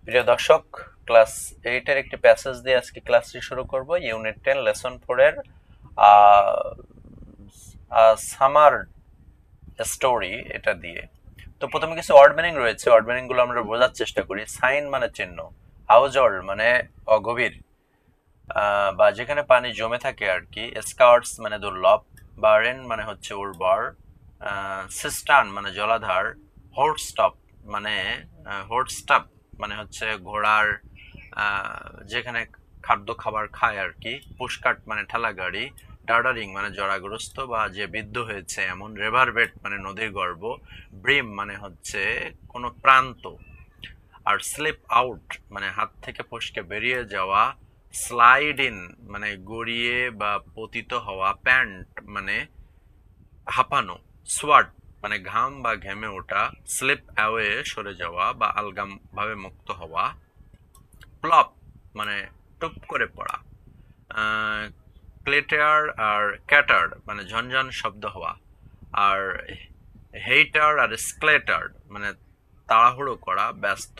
প্রিয় দর্শক, ক্লাস 8 এর একটি প্যাসেজ দিয়ে আজকে ক্লাসটি শুরু করব। ইউনিট 10 লেসন 4 এর সামার স্টোরি এটা দিয়ে। তো প্রথমে কিছু ওয়ার্ড মিনিং রয়েছে, ওয়ার্ড মিনিং গুলো আমরা বোঝার চেষ্টা করি। সাইন মানে চিহ্ন, হাউজহোল্ড মানে অগভীর বা যেখানে পানি জমে থাকে আর কি। স্কার্টস মানে দুর্লভ, বারেন মানে হচ্ছে উর্বর, সিস্টান মানে জলাধার, হোর্সটপ মানে হোর্সটপ মানে হচ্ছে ঘোড়ার যেখানে খাদ্য খাবার খায় আর কি। পুশকার্ট মানে ঠেলা গাড়ি, ডার্ডারিং মানে জরাগ্রস্ত বা যে বিদ্ধ হয়েছে এমন, রেভারবেড মানে নদীর গর্ভ, ব্রিম মানে হচ্ছে কোনো প্রান্ত, আর স্লিপ আউট মানে হাত থেকে ফসকে বেরিয়ে যাওয়া, স্লাইড ইন মানে গড়িয়ে বা পতিত হওয়া, প্যান্ট মানে হাঁপানো, সোয়াট মানে ঘাম বা ঘেমে ওঠা, স্লিপ অ্যাওয়ে সরে যাওয়া বা আলগাম ভাবে মুক্ত হওয়া, প্লপ মানে টুপ করে পড়া, ক্লেটার আর ক্যাটার মানে ঝনঝন শব্দ হওয়া, আর হেইটার আর স্ক্লেটার মানে তাড়াহুড়ো করা, ব্যস্ত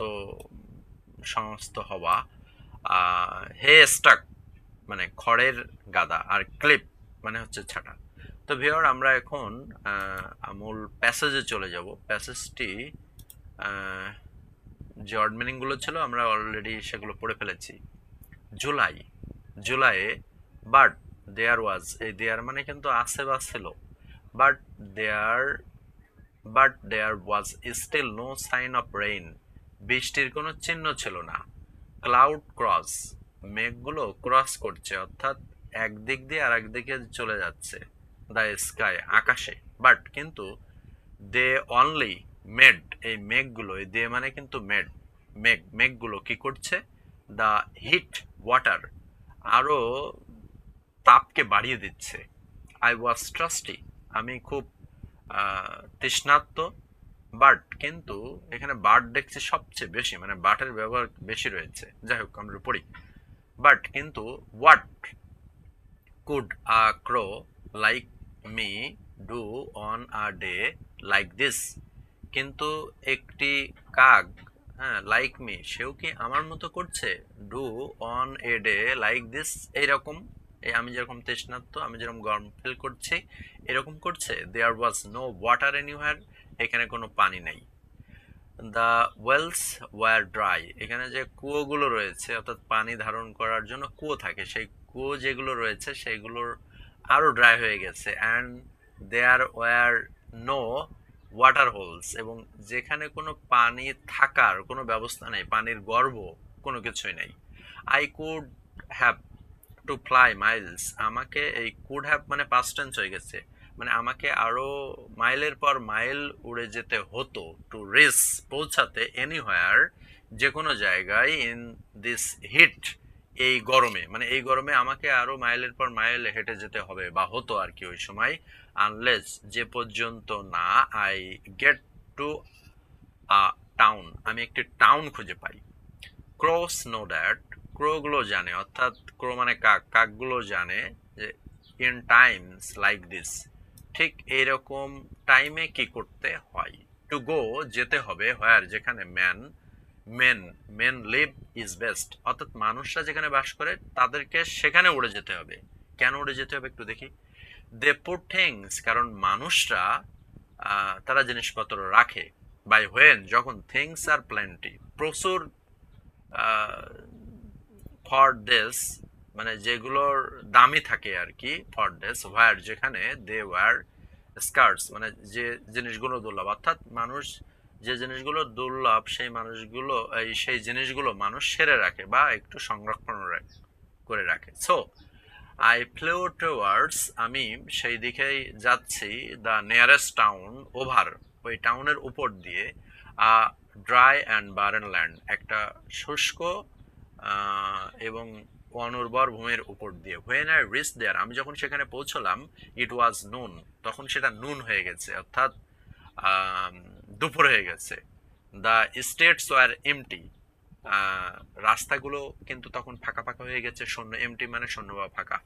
সমস্ত হওয়া, হে স্টাক মানে খড়ের গাদা, আর ক্লিপ মানে হচ্ছে ছাটা। তো ভিউয়ার, আমরা এখন মূল প্যাসেজে চলে যাব। প্যাসেজটি যে ওয়ার্ড মিনিং গুলো ছিল আমরা অলরেডি সেগুলো পড়ে ফেলেছি। জুলাই, জুলাইয়ে বাট দেয়ার ওয়াজ, এই দেয়ার মানে কিন্তু আছে বা ছিল। But there but there was still no sign of rain, বৃষ্টির কোনো চিহ্ন ছিল না। ক্লাউড ক্রস, মেঘগুলো ক্রস করছে, অর্থাৎ একদিক দিয়ে আর একদিকে চলে যাচ্ছে, দ্য স্কাই আকাশে। বাট কিন্তু দে অনলি মেড, এই মেঘগুলো, এই দে মানে কিন্তু মেড, মেঘগুলো কি করছে, দ্য হিট ওয়াটার আরো তাপকে বাড়িয়ে দিচ্ছে। আই ওয়াজ ট্রাস্টি, আমি খুব তৃষ্ণার্ত। বাট কিন্তু এখানে বাট দেখছি সবচেয়ে বেশি, মানে বাটের ব্যবহার বেশি রয়েছে। যাই হোক, আমরা পড়ি। বাট কিন্তু what could a crow like me do on a day like this, কিন্তু একটি কাক, হ্যাঁ, লাইক মি সেও কি আমার মতো করছে, do on a day like this এইরকম, এই আমি যেরকম তৃষ্ণার্ত, আমি যেরকম গরম ফিল করছি এরকম করছে। দেয়ার ওয়াজ নো ওয়াটার এনিওয়ার, এখানে কোনো পানি নেই। দ্য ওয়েলস ওয়ার ড্রাই, এখানে যে কুয়োগুলো রয়েছে, অর্থাৎ পানি ধারণ করার জন্য কুয়ো থাকে, সেই কুয়ো যেগুলো রয়েছে সেগুলোর আরো ড্রাই হয়ে গেছে। And there were no water holes, এবং যেখানে কোনো পানি থাকার কোনো ব্যবস্থা নেই, পানির গর্ভ কোনো কিছুই নেই। I could have to fly Miles, আমাকে, এই কুড হ্যাভ মানে পাস্ট টেন্স হয়ে গেছে, মানে আমাকে আরো মাইলের পর মাইল উড়ে যেতে হতো, টু রিচ পৌঁছাতে, এনিহোয়ার যে কোনো জায়গায়, ইন দিস হিট এই গরমে, মানে এই গরমে আমাকে আরো মাইলের পর মাইল হেঁটে যেতে হবে বা হতো আর কি ওই সময়। আনলেস যে পর্যন্ত না, I get to a town, আমি একটি টাউন খুঁজে পাই। ক্রোস নো দ্যাট, ক্রোগুলো জানে, অর্থাৎ ক্রো মানে কাক, কাকগুলো জানে যে ইন টাইমস লাইক দিস, ঠিক এইরকম টাইমে কি করতে হয়। টু গো যেতে হবে, হোয়ার যেখানে, man men men live is best, অর্থাৎ মানুষরা যেখানে বাস করে তাদেরকে সেখানে উড়ে যেতে হবে। কেন উড়ে যেতে হবে একটু দেখি। দে পুট থিংস, কারণ মানুষরা তারা জিনিসপত্র রাখে। বাই হোয়েন যখন, থিংস আর প্লেন্টি প্রচুর, ফর দেস মানে যেগুলোর দামি থাকে আর কি, ফর দেস ওয়ার যেখানে, দে ওয়ার স্কার্টস মানে যে জিনিসগুলো দুর্লভ, অর্থাৎ মানুষ যে জিনিসগুলো দুর্লভ সেই মানুষগুলো, সেই জিনিসগুলো মানুষ সেরে রাখে বা একটু সংরক্ষণ করে রাখে। সো আই ফ্লেউ টুয়ার্ডস, আমি সেই দিকেই যাচ্ছি, দ্য নিয়ারেস্ট টাউন ওভার, ওই টাউনের উপর দিয়ে, ড্রাই অ্যান্ড বারেন ল্যান্ড, একটা শুষ্ক এবং অনুর্বর ভূমির উপর দিয়ে। হোয়েন আই রিচ দেয়ার, আমি যখন সেখানে পৌঁছলাম, ইট ওয়াজ নুন, তখন সেটা নুন হয়ে গেছে, অর্থাৎ দুপুর হয়ে গেছে। দ্য স্টেটস ওয়ার এমটি, রাস্তাগুলো কিন্তু তখন ফাঁকা ফাঁকা হয়ে গেছে, শূন্য, এমটি মানে শূন্য বা ফাঁকা।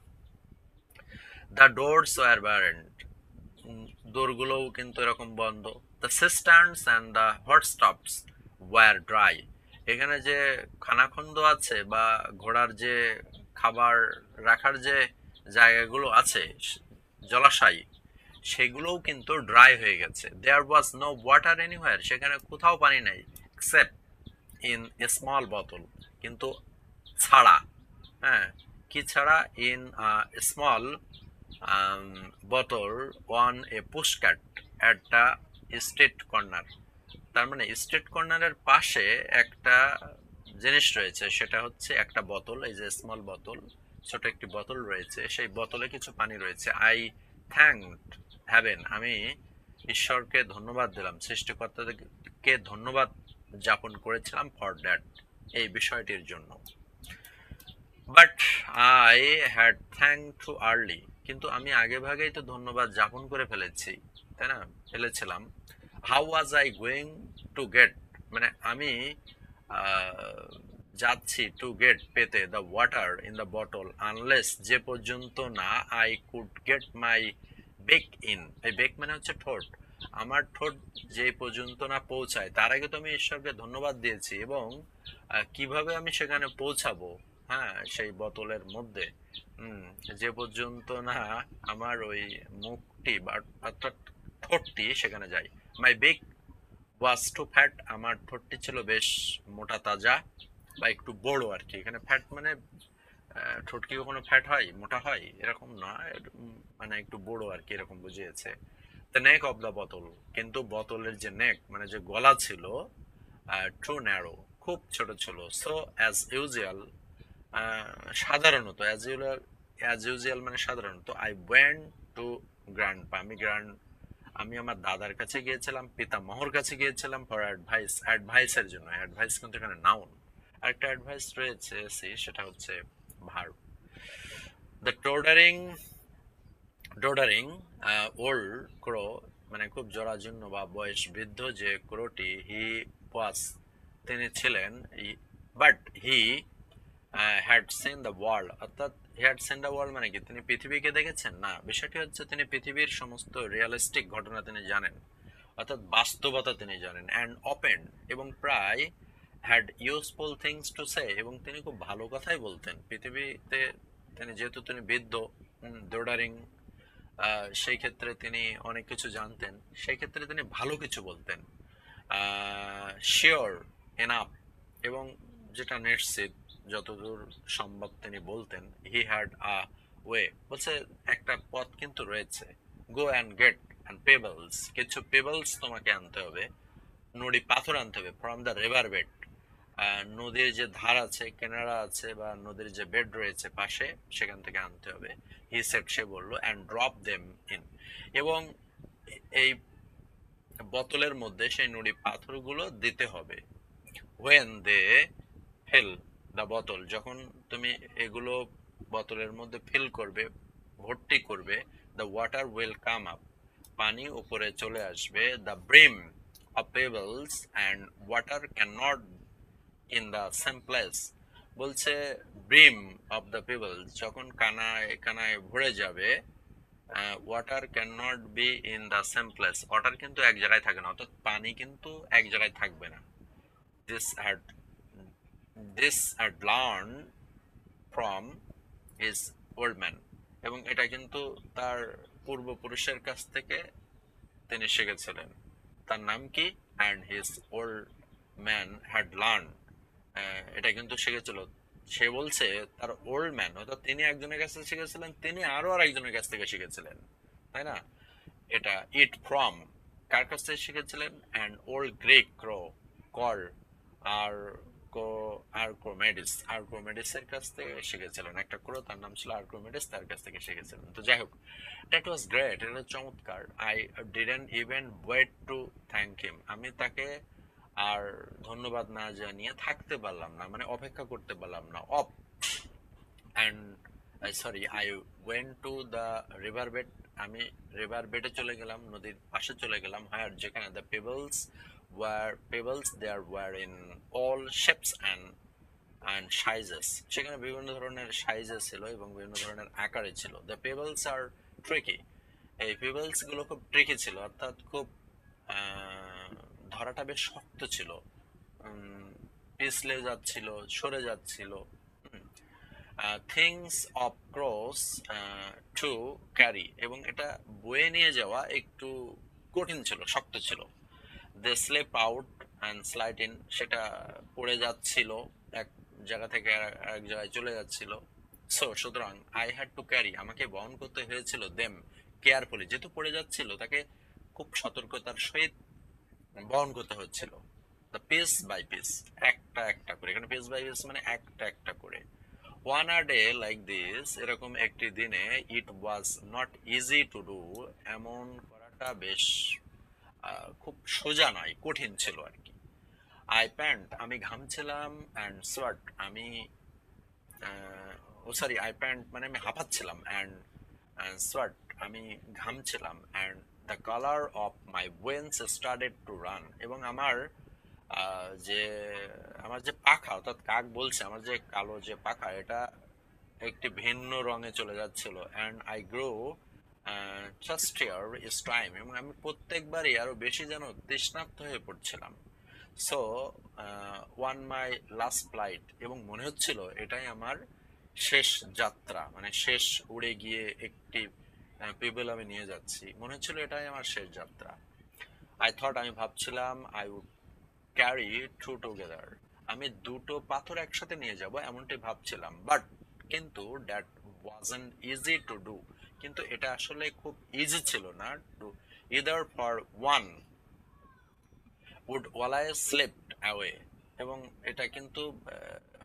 দ্য ডোরস ওয়ার বারেন্ড, দোরগুলোও কিন্তু এরকম বন্ধ। The cisterns and the hot stops were dry, এখানে যে খানাখন্দ আছে বা ঘোড়ার যে খাবার রাখার যে জায়গাগুলো আছে, জলাশয়, সেগুলোও কিন্তু ড্রাই হয়ে গেছে। দেয়ার ওয়াজ নো ওয়াটার এনিওয়্যার, সেখানে কোথাও পানি নাই, এক্সেপ্ট ইন এ স্মল বোতল, কিন্তু ছাড়া, হ্যাঁ, কি ছাড়া, ইন স্মল বোতল on a pushcart at the street corner. তার মানে স্ট্রিট কর্নারের পাশে একটা জিনিস রয়েছে, সেটা হচ্ছে একটা বোতল, এই যে স্মল বোতল, ছোট একটি বোতল রয়েছে, সেই বোতলে কিছু পানি রয়েছে। আই থ্যাঙ্কড হ্যাভেন, আমি ঈশ্বরকে ধন্যবাদ দিলাম, সৃষ্টিকর্তাকে ধন্যবাদ যাপন করেছিলাম ফর দ্যাট, এই বিষয়টির জন্য। But I had thank too early, কিন্তু আমি আগে ভাগেই তো ধন্যবাদ যাপন করে ফেলেছি, তাই না, ফেলেছিলাম। How was I going to get, মানে আমি যাচ্ছি টু গেট, পেতে, the water in the bottle, unless, যে পর্যন্ত না, I could get my beak in, এই বেক মানে হচ্ছে ঠোঁট, আমার ঠোঁট যে পর্যন্ত না পৌঁছায়, তার আগে তো আমি ঈশ্বরকে ধন্যবাদ দিয়েছি। এবং কিভাবে আমি সেখানে পৌঁছাবো, হ্যাঁ, সেই বোতলের মধ্যে, হুম, যে পর্যন্ত না আমার ওই মুখটি বা অর্থাৎ ঠোঁটটি সেখানে যায়। মাই বেক ওয়াজ টু ফ্যাট, আমার ঠোঁটটি ছিল বেশ মোটা তাজা বা একটু বড় আর কি। এখানে ফ্যাট মানে ঠোঁট কি কখনো ফ্যাট হয়, মোটা হয়, এরকম না, মানে একটু বড় আর কি, এরকম বুঝিয়েছে। দ্য নেক অফ দ্য বোতল, কিন্তু বোতলের যে নেক মানে যে গলা ছিল, টু ন্যারো, খুব ছোট ছিল। সো অ্যাজ ইউজুয়াল, সাধারণত, অ্যাজ ইউজুয়াল মানে সাধারণত, আই ওয়েন্ট টু গ্র্যান্ডপা, আমি আমার দাদার কাছে গিয়েছিলাম, পিতামহর কাছে গিয়েছিলাম, ফর অ্যাডভাইস, অ্যাডভাইসের জন্য। অ্যাডভাইস কিন্তু এখানে নাউন, আরেকটা অ্যাডভাইস রয়েছে সি, সেটা হচ্ছে ভার্ব। দ্য ডোডারিং ওল্ড ক্রো, মানে খুব জরাজীর্ণ বা বয়স বৃদ্ধ যে ক্রোটি, হি ওয়াজ, তিনি ছিলেন, but he had seen the world, অর্থাৎ he had seen the world মানে কি, তিনি পৃথিবীকে দেখেছেন না, বিষয়টি হচ্ছে তিনি পৃথিবীর সমস্ত রিয়েলিস্টিক ঘটনা তিনি জানেন, অর্থাৎ বাস্তবতা তিনি জানেন। অ্যান্ড ওপেন, এবং প্রায়, had useful things to say, এবং তিনি খুব ভালো কথাই বলতেন পৃথিবীতে, তিনি যেহেতু তিনি বৃদ্ধ, দৌড়ারিং, সেই ক্ষেত্রে তিনি অনেক কিছু জানতেন, সেই ক্ষেত্রে তিনি ভালো কিছু বলতেন। শিওর এনাফ, এবং যেটা নিশ্চিত, যতদূর সম্ভব তিনি বলতেন। হি হ্যাড আ ওয়ে, বলছে একটা পথ কিন্তু রয়েছে। Go and get and pebbles, কিছু পেবলস তোমাকে আনতে হবে, নুড়ি পাথর আনতে হবে, ফ্রম দ্য রিভার বেড, নদীর যে ধার আছে, কেনারা আছে, বা নদীর যে বেড রয়েছে পাশে, সেখান থেকে আনতে হবে। হি সেড, সে বলল, অ্যান্ড ড্রপ দেম ইন, এবং এই বোতলের মধ্যে সেই নুড়ি পাথরগুলো দিতে হবে। হোয়েন দে ফিল দ্য বোতল, যখন তুমি এগুলো বোতলের মধ্যে ফিল করবে, ভর্তি করবে, the water will come up, পানি উপরে চলে আসবে। The brim of pebbles and water can not in the same place, বলছে ব্রিম অফ দ্য পেবলস, যখন কানায় কানায় ভরে যাবে, water can not be in the same place, water কিন্তু এক জায়গায় থাকে না, অর্থাৎ পানি কিন্তু এক জায়গায় থাকবে না। This had this had learn from his old man, এবং এটা কিন্তু তার পূর্বপুরুষের কাছ থেকে তিনি শিখেছিলেন। তার নাম কি, and his old man had learn, এটা কিন্তু শিখেছিল। সে বলছে তার ওল্ড ম্যান, অর্থাৎ তিনি একজনের কাছ থেকে শিখেছিলেন, তিনি আরো আরেকজনের কাছ থেকে শিখেছিলেন, তাই না। এটা ইট ফ্রম, কার কাছ থেকে শিখেছিলেন, and old Greek crow call, আর আর্কোমেডিস এর কাছ থেকে শিখেছিলেন, একটা ক্রো, তার নাম ছিল আর্কোমেডিস, তার কাছ থেকে শিখেছিলেন। তো যাই হোক, দ্যাট ওয়াজ গ্রেট, এটা চমৎকার। I didn't even wait to thank him, আমি তাকে আর ধন্যবাদ না জানিয়ে থাকতে পারলাম না, মানে অপেক্ষা করতে পারলাম না। Off and sorry, I went to the river bed, আমি রিভার বেডে চলে গেলাম, নদীর পাশে চলে গেলাম, হায়ার, যেখানে the pebbles there were in all shapes and sizes, সেখানে বিভিন্ন ধরনের সাইজে ছিল এবং বিভিন্ন ধরনের আকারে ছিল। দ্য পেবলস আর ট্রিকি, এই পেবলস গুলো খুব ট্রিকি ছিল, অর্থাৎ খুব ধরাটা বেশ শক্ত ছিল। পিছলে যাচ্ছিল, সরে যাচ্ছিল। Things of cross to carry, এবং এটা বয়ে নিয়ে যাওয়া একটু কঠিন ছিল, শক্ত ছিল। They slip out and slide in, সেটা পড়ে যাচ্ছিল, এক জায়গা থেকে আরেক জায়গায় চলে যাচ্ছিল। সুতরাং আই হ্যাড টু ক্যারি, আমাকে বহন করতে হয়েছিল দেম কেয়ারফুলি, যেহেতু পড়ে যাচ্ছিল তাকে খুব সতর্কতার সহিত বহন করতে হচ্ছিল। দ্য পিস বাই পিস, একটা একটা করে, এখানে পিস বাই পিস মানে একটা একটা করে। One a day like this, এরকম একটি দিনে, it was not easy to do, এমন করাটা বেশ খুব সোজা নয়, কঠিন ছিল আর কি। আই প্যান্ট, আমি ঘামছিলাম, অ্যান্ড সোয়াট, আমি ও সরি, আই প্যান্ট মানে আমি হাঁপাচ্ছিলাম, অ্যান্ড সোয়াট, আমি ঘামছিলাম, and the colour of my veins started to run, এবং যে আমার যে পাখা, অর্থাৎ কাক বলছে, আমার যে কালো যে পাখা, এটা একটি ভিন্ন রঙে চলে যাচ্ছিল। And I grow thirstier each time, এবং আমি প্রত্যেকবারই আরো বেশি যেন তৃষ্ণার্ত হয়ে পড়ছিলাম। So on my last flight, এবং মনে হচ্ছিল এটাই আমার শেষ যাত্রা, মানে শেষ উড়ে গিয়ে একটি পিবল আমি নিয়ে যাচ্ছি, মনে হচ্ছিল এটাই আমার শেষ যাত্রা। আই থট, আমি ভাবছিলাম, I would carry two together, আমি দুটো পাথর একসাথে নিয়ে যাব এমনটাই ভাবছিলাম। বাট কিন্তু that wasn't easy to do, কিন্তু এটা আসলে খুব ইজি ছিল না to either for one would always slipped away, এবং এটা কিন্তু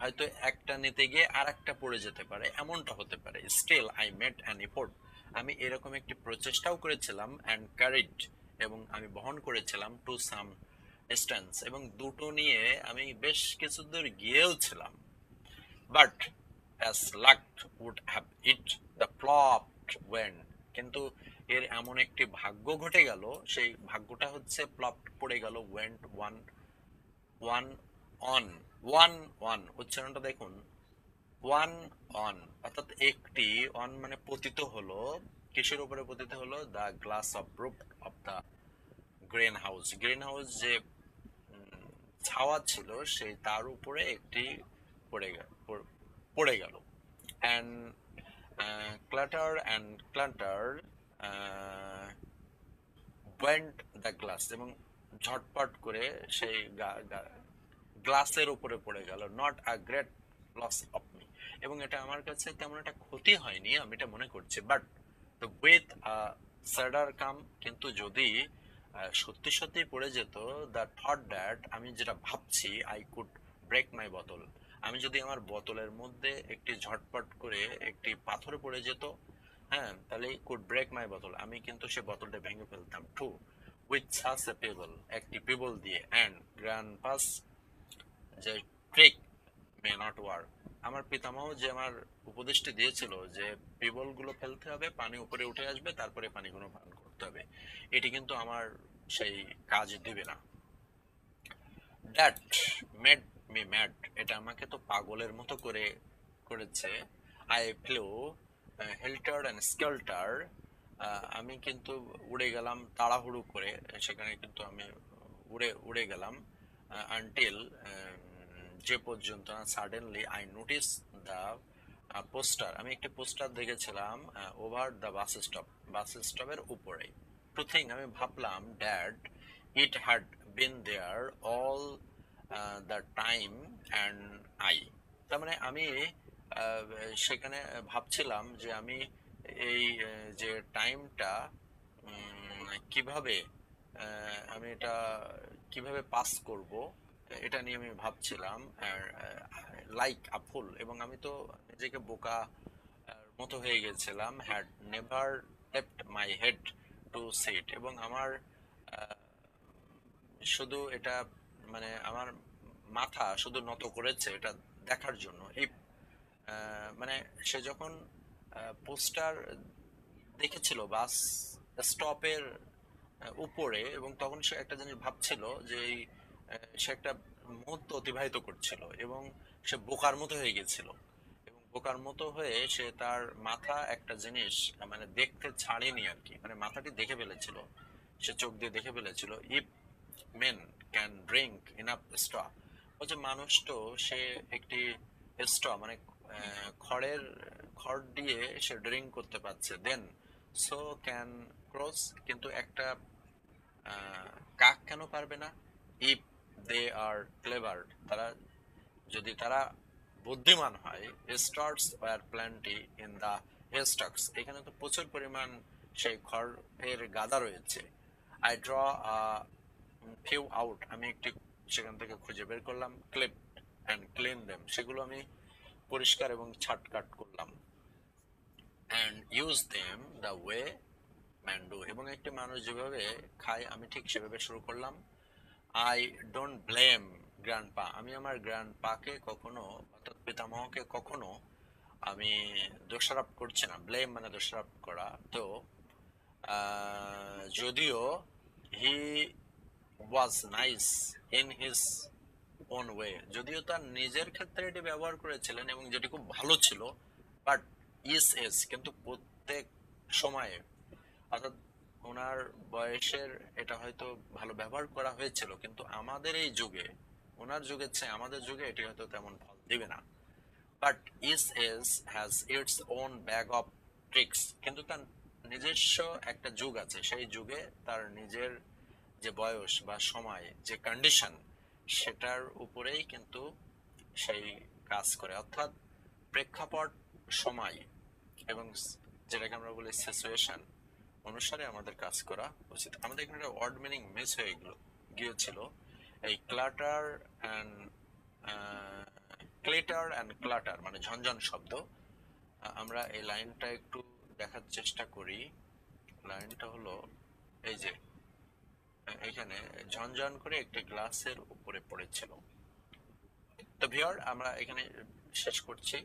হয়তো একটা নিতে গিয়ে আর একটা পড়ে যেতে পারে, এমনটা হতে পারে। Still I made an effort, আমি এরকম একটি প্রচেষ্টাও করেছিলাম, অ্যান্ড ক্যারিড, এবং আমি বহন করেছিলাম, টু সাম ডিস্টেন্স, এবং দুটো নিয়ে আমি বেশ কিছু দূর গিয়েও ছিলাম। But as luck would have it, the plopped went, কিন্তু এর এমন একটি ভাগ্য ঘটে গেল, সেই ভাগ্যটা হচ্ছে প্লপ, পড়ে গেল, went one one on, one one, উচ্চারণটা দেখুন, ওয়ান অন, অর্থাৎ একটি, অন মানে পতিত হলো, কিসের উপরে পতিত হলো? The glass of roof of the grain house, grain house যে ছাওয়া ছিল, সেই তার উপরে একটি পড়ে গেল। And clatter and clatter went the glass, এবং ঝটপট করে সেই গ্লাসের উপরে পড়ে গেল। Not a great loss of me, এবং এটা আমার কাছে তেমন একটা ক্ষতি হয়নি, আমি এটা মনে করছি। বাট দ্য উইথ স্যাডার কাম, কিন্তু যদি সত্যি সত্যি পড়ে যেত, দ্য থট দ্যাট, আমি যেটা ভাবছি, আই কুড ব্রেক মাই বোতল, আমি যদি আমার বোতলের মধ্যে একটি ঝটপট করে একটি পাথর পড়ে যেত, হ্যাঁ, তাহলে কুড ব্রেক মাই বোতল, আমি কিন্তু সে বোতলটা ভেঙে ফেলতাম। To with such a pebble, একটি পেবল দিয়ে, অ্যান্ড গ্র্যান্ডপাস যে ট্রিক মে নট ওয়ার্ক, আমার পিতামহ যে আমার উপদেশটি দিয়েছিল যে পেবল গুলো ফেলতে হবে, পানি উপরে উঠে আসবে, তারপরে পানিগুলো পান করতে হবে, এটি কিন্তু আমার সেই কাজ দিবে না। দ্যাট মেড মি ম্যাড, এটা আমাকে তো পাগলের মতো করেছে। আই ফ্লু হেল্টার অ্যান্ড স্কেল্টার, আমি কিন্তু উড়ে গেলাম তাড়াহুড়ো করে, সেখানে কিন্তু আমি উড়ে উড়ে গেলাম, আনটিল, যে পর্যন্ত না, suddenly I notice the poster, আমি একটি পোস্টার দেখেছিলাম, over the bus stop, bus স্টপের উপরে। টু থিঙ্ক, আমি ভাবলাম, that it had been there all the time and I, তার মানে আমি সেখানে ভাবছিলাম যে আমি এই যে টাইমটা কিভাবে আমি এটা কিভাবে পাস করব, এটা নিয়ে আমি ভাবছিলাম, লাইক আ ফুল, এবং আমি তো নিজেকে বোকা মতো হয়ে গেছিলাম। Had never left my head to sit, এবং আমার আহ, শুধু এটা, মানে আমার মাথা শুধু নত করেছে এটা দেখার জন্য। এই মানে সে যখন পোস্টার দেখেছিল বাস স্টপের উপরে, এবং তখন সে একটা জিনিস ভাবছিল যে সে একটা মুহূর্ত অতিবাহিত করছিল, এবং সে বোকার মতো হয়ে গেছিল, এবং বোকার মতো হয়ে সে তার মাথা একটা জিনিস মানে দেখতে ছাড়েনি আর কি, মানে মাথাটি দেখে ফেলেছিল, সে চোখ দিয়ে দেখে ফেলেছিল। If men can drink enough straw, ও যে মানুষ তো সে একটি স্ট্র মানে খড়ের খড় দিয়ে সে ড্রিঙ্ক করতে পারছে, দেন সো ক্যান ক্রস, কিন্তু একটা কাক কেন পারবে না? ইফ দে আর ক্লেভার, তারা যদি তারা বুদ্ধিমান হয়। Stars were plenty in the stocks, এখানে তো প্রচুর পরিমাণ সেই খড়ের গাদা রয়েছে। আই ড্র ফিউ আউট, আমি একটি সেখান থেকে খুঁজে বের করলাম। ক্লিপ অ্যান্ড ক্লিন দেম, সেগুলো আমি পরিষ্কার এবং ছাটকাট করলাম। And use them the way man do, এবং একটি মানুষ যেভাবে খায় আমি ঠিক সেভাবে শুরু করলাম। আই ডোন্ট ব্লেম গ্র্যান্ডপা, আমি আমার গ্র্যান্ডপাকে কখনো, অর্থাৎ পিতামহকে কখনো আমি দোষারোপ করছি না। ব্লেম মানে দোষারোপ করা। তো যদিও he was nice in his own way, যদিও তার নিজের ক্ষেত্রে এটি ব্যবহার করেছিলেন এবং যেটি খুব ভালো ছিল, বাট ইস এস, কিন্তু প্রত্যেক সময়ে, অর্থাৎ ওনার বয়সের এটা হয়তো ভালো ব্যবহার করা হয়েছিল, কিন্তু আমাদের এই যুগে, ওনার যুগের চেয়ে আমাদের যুগে এটি হয়তো তেমন ফল দিবে না। But is S has its own bag of tricks, কিন্তু তার নিজস্ব একটা যুগ আছে, সেই যুগে তার নিজের যে বয়স বা সময়, যে কন্ডিশন, সেটার উপরেই কিন্তু সেই কাজ করে। অর্থাৎ প্রেক্ষাপট, সময় এবং যেটাকে আমরা বলি সিচুয়েশন অনুসারে আমাদের কাজ করা উচিত। আমাদের এখানে ওয়ার্ড মিনিং মিস হয়ে গিয়েছিল। এই ক্লাটার অ্যান্ড ক্লেটার অ্যান্ড ক্লাটার মানে ঝনঝন শব্দ। আমরা এই লাইনটা একটু দেখার চেষ্টা করি। লাইনটা হলো এই যে এখানে ঝনঝন করে একটি গ্লাসের উপরে পড়েছিল। তো ভিউয়ার, আমরা এখানে শেষ করছি।